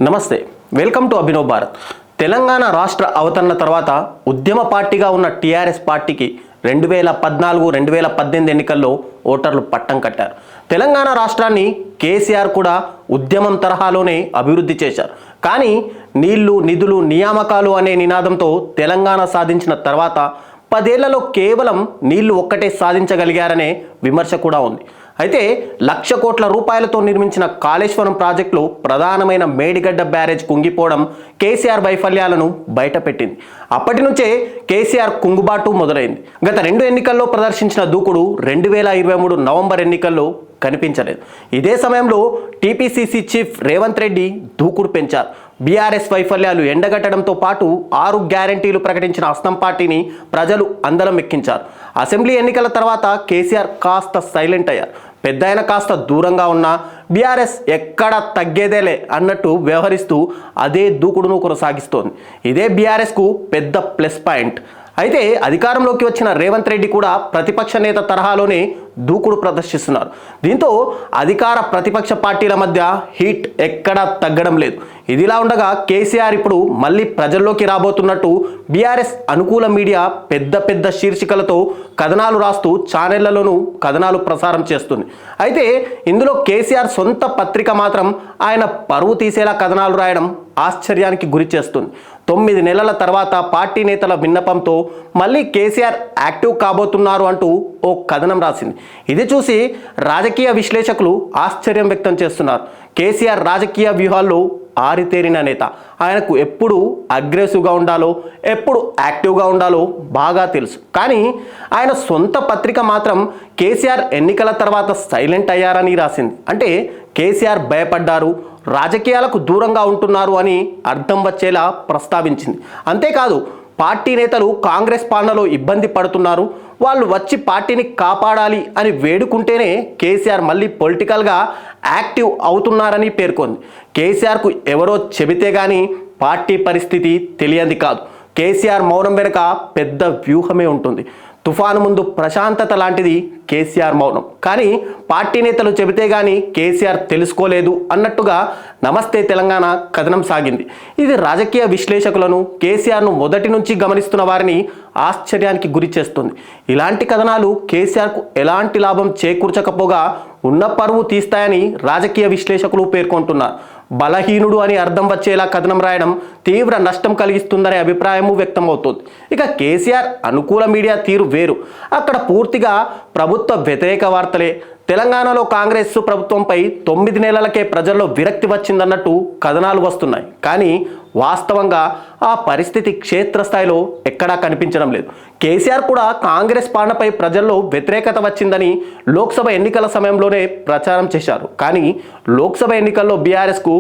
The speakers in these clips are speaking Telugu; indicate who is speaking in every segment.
Speaker 1: నమస్తే, వెల్కమ్ టు అభినవ్ భారత్. తెలంగాణ రాష్ట్ర అవతరణ తర్వాత ఉద్యమ పార్టీగా ఉన్న టీఆర్ఎస్ పార్టీకి 2014-2018 ఎన్నికల్లో ఓటర్లు పట్టం కట్టారు. తెలంగాణ రాష్ట్రాన్ని కేసీఆర్ కూడా ఉద్యమం తరహాలోనే అభివృద్ధి చేశారు. కానీ నీళ్లు, నిధులు, నియామకాలు అనే నినాదంతో తెలంగాణ సాధించిన తర్వాత 10 ఏళ్లలో కేవలం నీళ్లు ఒక్కటే సాధించగలిగారనే విమర్శ కూడా ఉంది. అయితే 1,00,000 కోట్ల రూపాయలతో నిర్మించిన కాళేశ్వరం ప్రాజెక్టులో ప్రధానమైన మేడిగడ్డ బ్యారేజ్ కుంగిపోవడం కేసీఆర్ వైఫల్యాలను బయటపెట్టింది. అప్పటి నుంచే కేసీఆర్ కుంగుబాటు మొదలైంది. గత 2 ఎన్నికల్లో ప్రదర్శించిన దూకుడు 2023 నవంబర్ ఎన్నికల్లో కనిపించలేదు. ఇదే సమయంలో టీపీసీసీ చీఫ్ రేవంత్ రెడ్డి దూకుడు పెంచారు. బీఆర్ఎస్ వైఫల్యాలు ఎండగట్టడంతో పాటు 6 గ్యారంటీలు ప్రకటించిన అస్తం పార్టీని ప్రజలు అందలం ఎక్కించారు. అసెంబ్లీ ఎన్నికల తర్వాత కేసీఆర్ కాస్త సైలెంట్ అయ్యారు. పెద్దాయన కాస్త దూరంగా ఉన్న బీఆర్ఎస్ ఎక్కడ తగ్గేదేలే అన్నట్టు వ్యవహరిస్తూ అదే దూకుడును కొనసాగిస్తోంది. ఇదే బీఆర్ఎస్కు పెద్ద ప్లస్ పాయింట్. అయితే అధికారంలోకి వచ్చిన రేవంత్ రెడ్డి కూడా ప్రతిపక్ష నేత తరహాలోనే దూకుడు ప్రదర్శిస్తున్నారు. దీంతో అధికార ప్రతిపక్ష పార్టీల మధ్య హీట్ ఎక్కడా తగ్గడం లేదు. ఇదిలా ఉండగా కేసీఆర్ ఇప్పుడు మళ్ళీ ప్రజల్లోకి రాబోతున్నట్టు బీఆర్ఎస్ అనుకూల మీడియా పెద్ద పెద్ద శీర్షికలతో కథనాలు రాస్తూ ఛానళ్లలోనూ కథనాలు ప్రసారం చేస్తుంది. అయితే ఇందులో కేసీఆర్ సొంత పత్రిక మాత్రం ఆయన పరువు తీసేలా కథనాలు రాయడం ఆశ్చర్యానికి గురి చేస్తుంది. 9 నెలల తర్వాత పార్టీ నేతల విన్నపంతో మళ్ళీ కేసీఆర్ యాక్టివ్ కాబోతున్నారు అంటూ ఓ కథనం రాసింది. ఇది చూసి రాజకీయ విశ్లేషకులు ఆశ్చర్యం వ్యక్తం చేస్తున్నారు. కేసీఆర్ రాజకీయ వ్యూహాల్లో ఆరితేరిన నేత. ఆయనకు ఎప్పుడు అగ్రెసివ్గా ఉండాలో, ఎప్పుడు యాక్టివ్గా ఉండాలో బాగా తెలుసు. కానీ ఆయన సొంత పత్రిక మాత్రం కేసీఆర్ ఎన్నికల తర్వాత సైలెంట్ అయ్యారని రాసింది. అంటే కేసీఆర్ భయపడ్డారు, రాజకీయాలకు దూరంగా ఉంటున్నారు అని అర్థం వచ్చేలా ప్రస్తావించింది. అంతేకాదు పార్టీ నేతలు కాంగ్రెస్ పాలనలో ఇబ్బంది పడుతున్నారు, వాళ్ళు వచ్చి పార్టీని కాపాడాలి అని వేడుకుంటేనే కేసీఆర్ మళ్ళీ పొలిటికల్గా యాక్టివ్ అవుతున్నారని పేర్కొంది. కేసీఆర్కు ఎవరో చెబితే కానీ పార్టీ పరిస్థితి తెలియంది కాదు. కేసీఆర్ మౌనం వెనుక పెద్ద వ్యూహమే ఉంటుంది. తుఫాను ముందు ప్రశాంతత లాంటిది కేసీఆర్ మౌనం. కానీ పార్టీ నేతలు చెబితే కానీ కేసీఆర్ తెలుసుకోలేదు అన్నట్టుగా నమస్తే తెలంగాణ కథనం సాగింది. ఇది రాజకీయ విశ్లేషకులను, కేసీఆర్ను మొదటి నుంచి గమనిస్తున్న వారిని ఆశ్చర్యానికి గురి చేస్తుంది. ఇలాంటి కథనాలు కేసీఆర్కు ఎలాంటి లాభం చేకూర్చకపోగా ఉన్న పరువు తీస్తాయని రాజకీయ విశ్లేషకులు పేర్కొంటున్నారు. బలహీనుడు అని అర్థం వచ్చేలా కథనం రాయడం తీవ్ర నష్టం కలిగిస్తుందనే అభిప్రాయము వ్యక్తమవుతోంది. ఇక కేసీఆర్ అనుకూల మీడియా తీరు వేరు. అక్కడ పూర్తిగా ప్రభుత్వ వ్యతిరేక వార్తలే. తెలంగాణలో కాంగ్రెస్ ప్రభుత్వంపై 9 నెలలకే ప్రజల్లో విరక్తి వచ్చిందన్నట్టు కథనాలు వస్తున్నాయి. కానీ వాస్తవంగా ఆ పరిస్థితి క్షేత్రస్థాయిలో ఎక్కడా కనిపించడం లేదు. కేసీఆర్ కూడా కాంగ్రెస్ పాలనపై ప్రజల్లో వ్యతిరేకత వచ్చిందని లోక్సభ ఎన్నికల సమయంలోనే ప్రచారం చేశారు. కానీ లోక్సభ ఎన్నికల్లో బీఆర్ఎస్కు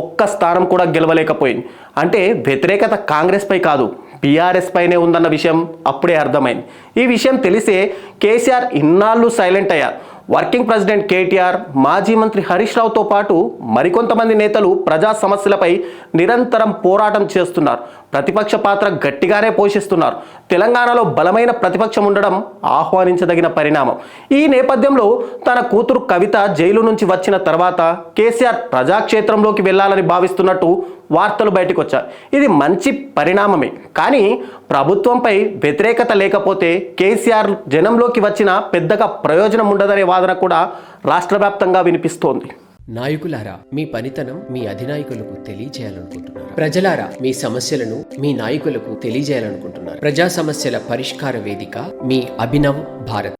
Speaker 1: ఒక్క స్థానం కూడా గెలవలేకపోయింది. అంటే వ్యతిరేకత కాంగ్రెస్పై కాదు, బీఆర్ఎస్ పైనే ఉందన్న విషయం అప్పుడే అర్థమైంది. ఈ విషయం తెలిసే కేసీఆర్ ఇన్నాళ్ళు సైలెంట్ అయ్యారు. వర్కింగ్ ప్రెసిడెంట్ కేటీఆర్, మాజీ మంత్రి హరీష్ రావుతో పాటు మరికొంతమంది నేతలు ప్రజా సమస్యలపై నిరంతరం పోరాటం చేస్తున్నారు. ప్రతిపక్ష పాత్ర గట్టిగానే పోషిస్తున్నారు. తెలంగాణలో బలమైన ప్రతిపక్షం ఉండడం ఆహ్వానించదగిన పరిణామం. ఈ నేపథ్యంలో తన కూతురు కవిత జైలు నుంచి వచ్చిన తర్వాత కేసీఆర్ ప్రజాక్షేత్రంలోకి వెళ్ళాలని భావిస్తున్నట్టు వార్తలు బయటకు వచ్చాయి. ఇది మంచి పరిణామమే. కానీ ప్రభుత్వంపై వ్యతిరేకత లేకపోతే కేసీఆర్ జనంలోకి వచ్చిన పెద్దగా ప్రయోజనం ఉండదనే వాదన కూడా రాష్ట్ర వ్యాప్తంగా వినిపిస్తోంది.
Speaker 2: నాయకులారా, మీ పనితనం మీ అధినాయకులకు తెలియజేయాలనుకుంటున్నారు. ప్రజలారా, మీ సమస్యలను మీ నాయకులకు తెలియజేయాలనుకుంటున్నారు. ప్రజా సమస్యల పరిష్కార వేదిక మీ అభినవ్ భారత్.